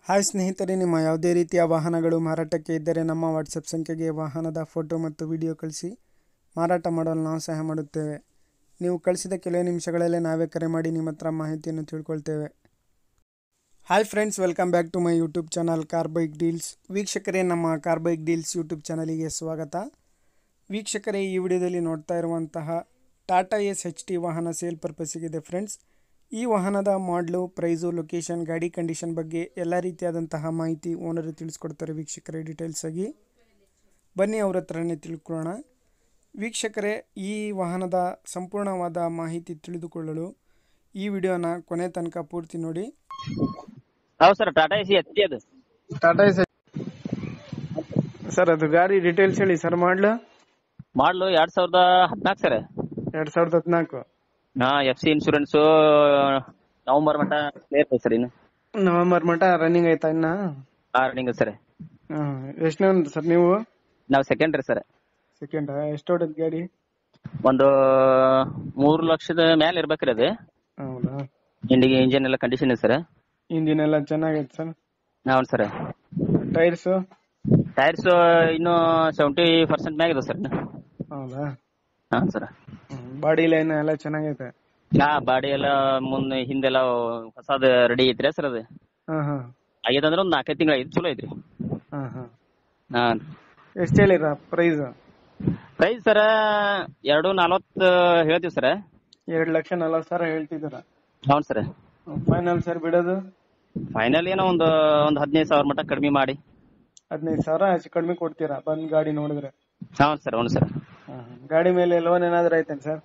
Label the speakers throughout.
Speaker 1: Hi ಸ್ನೇಹಿತರೆ, ನಿಮ್ಮ ಯಾವುದೇ ರೀತಿಯ ವಾಹನಗಳು ಮಾರಾಟಕ್ಕೆ ಇದ್ದರೆ ನಮ್ಮ ವಾಟ್ಸಪ್ ಸಂಖ್ಯೆಗೆ ವಾಹನದ ಫೋಟೋ ಮತ್ತು ವಿಡಿಯೋ ಕಳಿಸಿ ಮಾರಾಟ ಮಾಡಲು ನಾವು ಸಹಾಯ ಮಾಡುತ್ತೇವೆ. ನೀವು ಕಳಿಸಿದ ಕೆಲವೇ ನಿಮಿಷಗಳಲ್ಲೇ ನಾವೇ ಕರೆ ಮಾಡಿ ನಿಮ್ಮ ಹತ್ರ ಮಾಹಿತಿಯನ್ನು ತಿಳ್ಕೊಳ್ತೇವೆ. Hi friends, welcome back to my YouTube channel car bike deals. ವೀಕ್ಷಕರೇ, ನಮ್ಮ ಕಾರ್ ಬೈಕ್ ಡೀಲ್ಸ್ ಯೂಟ್ಯೂಬ್ ಚಾನಲಿಗೆ ಸ್ವಾಗತ. ವೀಕ್ಷಕರೇ, ಈ ವಿಡಿಯೋದಲ್ಲಿ ನೋಡ್ತಾ ಇರುವಂತಹ ಟಾಟಾ HT ವಾಹನ ಸೇಲ್ ಪರ್ಪಸ್ಸಿಗಿದೆ ಫ್ರೆಂಡ್ಸ್. ಈ ವಾಹನದ ಮಾಡಲು, ಪ್ರೈಸು, ಲೊಕೇಶನ್, ಗಾಡಿ ಕಂಡೀಷನ್ ಬಗ್ಗೆ ಎಲ್ಲ ರೀತಿಯಾದಂತಹ ಮಾಹಿತಿ ಓನರು ತಿಳಿಸ್ಕೊಡ್ತಾರೆ ವೀಕ್ಷಕರೇ ಡೀಟೇಲ್ಸ್ ಆಗಿ. ಬನ್ನಿ ಅವ್ರ ಹತ್ರನೇ ತಿಳ್ಕೊಳ್ಳೋಣ. ವೀಕ್ಷಕರೇ, ಈ ವಾಹನದ ಸಂಪೂರ್ಣವಾದ ಮಾಹಿತಿ ತಿಳಿದುಕೊಳ್ಳಲು ಈ ವಿಡಿಯೋನ ಕೊನೆ ತನಕ ಪೂರ್ತಿ ನೋಡಿ.
Speaker 2: ಹೌದು ಸರ್, ಟಾಟಾ ಎಸಿ HT ಅದು.
Speaker 1: ಟಾಟಾ ಸರ್, ಅದು ಗಾಡಿ ಡೀಟೇಲ್ಸ್ ಹೇಳಿ ಸರ್. ಮಾಡಲು
Speaker 2: 2014 ಸರ್.
Speaker 1: 2014.
Speaker 2: FC ಇನ್ಶೂರೆನ್ಸ್ ನವೆಂಬರ್ ಮಟ್ಟ ಕ್ಲಿಯರ್ ಐತೆ ಸರ್. ಇನ್ನು
Speaker 1: ನವೆಂಬರ್ ಮಟ್ಟ ರನ್ನಿಂಗ್ ಐತಾ ಇನ್ನ?
Speaker 2: Running sir.
Speaker 1: ಎಷ್ಟನೇ ಸರ್ ನೀವು?
Speaker 2: ನಾವು ಸೆಕೆಂಡ್ರಿ ಸರ್.
Speaker 1: ಸೆಕೆಂಡ್. ಎಷ್ಟು ಹೊಡೆದ ಗಾಡಿ?
Speaker 2: ಒಂದು 3 ಲಕ್ಷದ ಮೇಲೆ ಇರ್ಬೇಕ್ರಿ ಅದು.
Speaker 1: ಹೌದಾ?
Speaker 2: ಇಂಜಿನ್ ಎಲ್ಲ ಕಂಡೀಷನ್ ಇದೆ ಸರ್.
Speaker 1: ಇಂಜಿನ್ ಎಲ್ಲ ಚೆನ್ನಾಗೈತೆ ಸರ್?
Speaker 2: ಹೌದು ಸರ್.
Speaker 1: ಟೈರ್ಸ್
Speaker 2: ಇನ್ನು 70% ಮ್ಯಾಗ ಇದೆ ಸರ್.
Speaker 1: ಹೌದಾ?
Speaker 2: ಹಾಂ ಸರ್.
Speaker 1: ಬಾಡಿ ಲೈನ್ ಎಲ್ಲ ಚೆನ್ನಾಗೈತೆ?
Speaker 2: ಬಾಡಿ ಎಲ್ಲ ಮುಂದೆ ಹಿಂದೆಲ್ಲ ಹೊಸದು ರೆಡಿ ಐತ್ರಿ ಸರ್. ಅದು ಆಗೈತಂದ್ರೆ ಒಂದು 4-5 ತಿಂಗಳು ಐತಿ. ಚಲೋ ಐತ್ರಿ. ಹಾಂ.
Speaker 1: ಎಷ್ಟು ಹೇಳಿರ ಪ್ರೈಸ್
Speaker 2: ಸರ್ 240 ಹೇಳ್ತೀವಿ ಸರ್.
Speaker 1: 2,40,000 ಹೇಳ್ತಿದ್ದೀರ?
Speaker 2: ಹೌದು ಸರ್.
Speaker 1: ಫೈನಲ್ ಸರ್ ಬಿಡೋದು?
Speaker 2: ಫೈನಲ್ ಏನೋ ಒಂದು 15,000 ಮಟ್ಟ ಕಡಿಮೆ ಮಾಡಿ.
Speaker 1: 15,000 ಹೆಚ್ಚು ಕಡಿಮೆ ಕೊಡ್ತೀರಾ ಬಂದ್ ಗಾಡಿ ನೋಡಿದ್ರೆ?
Speaker 2: ಹೌದು ಸರ್. ಹೌದು ಸರ್.
Speaker 1: ಗಾಡಿ ಮೇಲೆ ಲೋನ್ ಏನಾದ್ರು ಐತೇನ್ ಸರ್?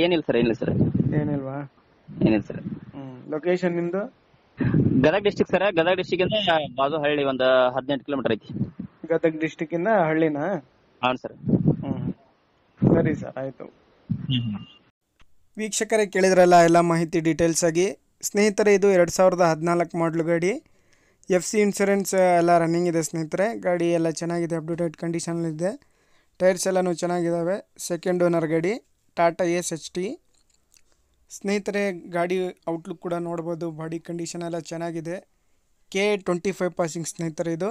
Speaker 2: ಏನಿಲ್ಲ ಸರ್.
Speaker 1: ಏನಿಲ್ವಾ?
Speaker 2: ಏನಿಲ್ಲ ಸರ್.
Speaker 1: ಲೊಕೇಶನ್ ನಿಮ್ದು?
Speaker 2: Gadag district sir. Gadag district ಇಂದ ಬಾಜು ಹಳ್ಳಿ ಒಂದು 18 ಕಿಲೋಮೀಟರ್ ಐತಿ.
Speaker 1: ಗದಗ ಡಿಸ್ಟಿಕ್ ಇಂದ ಹಳ್ಳಿನಾ?
Speaker 2: ಹೌದು ಸರ್.
Speaker 1: ಸರಿ ಸರ್, ಆಯ್ತು. ವೀಕ್ಷಕರೇ, ಕೇಳಿದ್ರಲ್ಲ ಎಲ್ಲ ಮಾಹಿತಿ ಡೀಟೇಲ್ಸ್ ಆಗಿ. ಸ್ನೇಹಿತರೆ, ಇದು 2014 ಮಾಡಲು ಗಾಡಿ. FC ಇನ್ಶೂರೆನ್ಸ್ ಎಲ್ಲ ರನ್ನಿಂಗ್ ಇದೆ ಸ್ನೇಹಿತರೆ. ಗಾಡಿ ಎಲ್ಲ ಚೆನ್ನಾಗಿದೆ, ಅಪ್ ಟು ಡೇಟ್ ಕಂಡೀಷನಲ್ಲಿದೆ. ಟೈರ್ಸ್ ಎಲ್ಲನೂ ಚೆನ್ನಾಗಿದ್ದಾವೆ. ಸೆಕೆಂಡ್ ಓನರ್ ಗಾಡಿ, ಟಾಟಾ HT. ಸ್ನೇಹಿತರೆ, ಗಾಡಿ ಔಟ್ಲುಕ್ ಕೂಡ ನೋಡ್ಬೋದು. ಬಾಡಿ ಕಂಡೀಷನ್ ಎಲ್ಲ ಚೆನ್ನಾಗಿದೆ. K25 ಪಾಸಿಂಗ್ ಸ್ನೇಹಿತರೆ. ಇದು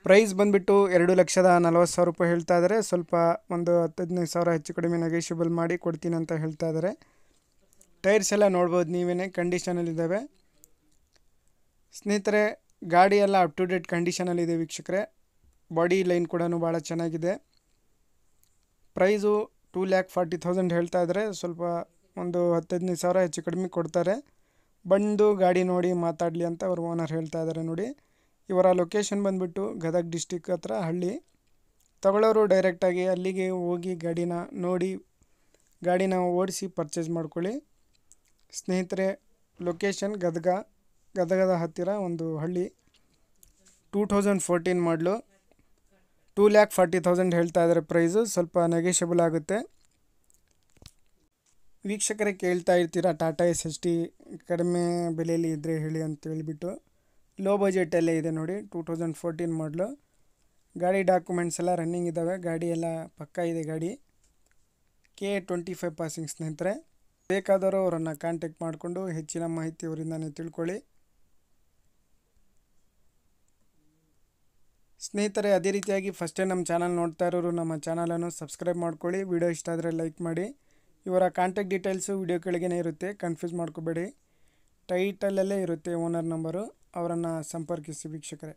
Speaker 1: ಪ್ರೈಸ್ ಬಂದುಬಿಟ್ಟು 2,40,000 ರೂಪಾಯಿ ಹೇಳ್ತಾ ಇದ್ದಾರೆ. ಸ್ವಲ್ಪ ಒಂದು 10-15,000 ಹೆಚ್ಚು ಕಡಿಮೆ ನೆಗೋಷಿಯಬಲ್ ಮಾಡಿ ಕೊಡ್ತೀನಿ ಅಂತ ಹೇಳ್ತಾ ಇದ್ದಾರೆ. ಟೈರ್ಸ್ ಎಲ್ಲ ನೋಡ್ಬೋದು ನೀವೇ, ಕಂಡೀಷನಲ್ಲಿದ್ದಾವೆ ಸ್ನೇಹಿತರೆ. ಗಾಡಿ ಎಲ್ಲ ಅಪ್ ಟು ಡೇಟ್ ಕಂಡೀಷನಲ್ಲಿದೆ ವೀಕ್ಷಕರೇ. ಬಾಡಿ ಲೈನ್ ಕೂಡ ಭಾಳ ಚೆನ್ನಾಗಿದೆ. ಪ್ರೈಸು 2,40,000 ಹೇಳ್ತಾ ಇದ್ದಾರೆ. ಸ್ವಲ್ಪ ಒಂದು 10-15,000 ಹೆಚ್ಚು ಕಡಿಮೆ ಕೊಡ್ತಾರೆ. ಬಂದು ಗಾಡಿ ನೋಡಿ ಮಾತಾಡಲಿ ಅಂತ ಅವ್ರ ಓನರ್ ಹೇಳ್ತಾ ಇದ್ದಾರೆ ನೋಡಿ. ಇವರ ಲೊಕೇಶನ್ ಬಂದುಬಿಟ್ಟು ಗದಗ ಡಿಸ್ಟಿಕ್ ಹತ್ರ ಹಳ್ಳಿ. ತಗೊಳ್ಳೋರು ಡೈರೆಕ್ಟಾಗಿ ಅಲ್ಲಿಗೆ ಹೋಗಿ ಗಾಡಿನ ನೋಡಿ, ಗಾಡಿನ ಓಡಿಸಿ ಪರ್ಚೇಸ್ ಮಾಡ್ಕೊಳ್ಳಿ ಸ್ನೇಹಿತರೆ. ಲೊಕೇಶನ್ ಗದಗದ ಹತ್ತಿರ ಒಂದು ಹಳ್ಳಿ. 2014 ಮಾಡಲು 2,40,000 ಹೇಳ್ತಾ ಇದ್ದಾರೆ ಪ್ರೈಸು. ಸ್ವಲ್ಪ ನೆಗೋಷಿಯಬಲ್ ಆಗುತ್ತೆ. ವೀಕ್ಷಕರೇ, ಕೇಳ್ತಾ ಇರ್ತೀರಾ ಟಾಟಾ HT ಕಡಿಮೆ ಬೆಲೆಯಲ್ಲಿ ಇದ್ದರೆ ಹೇಳಿ ಅಂತ ಹೇಳಿಬಿಟ್ಟು. ಲೋ ಬಜೆಟಲ್ಲೇ ಇದೆ ನೋಡಿ. 2014 ಮಾಡಲು ಗಾಡಿ. ಡಾಕ್ಯುಮೆಂಟ್ಸ್ ಎಲ್ಲ ರನ್ನಿಂಗ್ ಇದ್ದಾವೆ. ಗಾಡಿ ಎಲ್ಲ ಪಕ್ಕಾ ಇದೆ. ಗಾಡಿ K25 ಪಾಸಿಂಗ್ ಸ್ನೇಹಿತರೆ. ಬೇಕಾದವರು ಅವರನ್ನು ಕಾಂಟ್ಯಾಕ್ಟ್ ಮಾಡಿಕೊಂಡು ಹೆಚ್ಚಿನ ಮಾಹಿತಿ ಅವರಿಂದನೇ ತಿಳ್ಕೊಳ್ಳಿ ಸ್ನೇಹಿತರೆ. ಅದೇ ರೀತಿಯಾಗಿ ಫಸ್ಟ್ ಟೈಮ್ ನಮ್ಮ ಚಾನಲ್ ನೋಡ್ತಾ ಇರೋರು ನಮ್ಮ ಚಾನಲನ್ನು ಸಬ್ಸ್ಕ್ರೈಬ್ ಮಾಡ್ಕೊಳ್ಳಿ. ವಿಡಿಯೋ ಇಷ್ಟ ಆದರೆ ಲೈಕ್ ಮಾಡಿ. ಇವರ ಕಾಂಟ್ಯಾಕ್ಟ್ ಡೀಟೇಲ್ಸು ವಿಡಿಯೋ ಕೆಳಗೇ ಇರುತ್ತೆ, ಕನ್ಫ್ಯೂಸ್ ಮಾಡ್ಕೋಬೇಡಿ. ಟೈಟಲಲ್ಲೇ ಇರುತ್ತೆ ಓನರ್ ನಂಬರು. ಅವರನ್ನು ಸಂಪರ್ಕಿಸಿ ವೀಕ್ಷಕರೇ.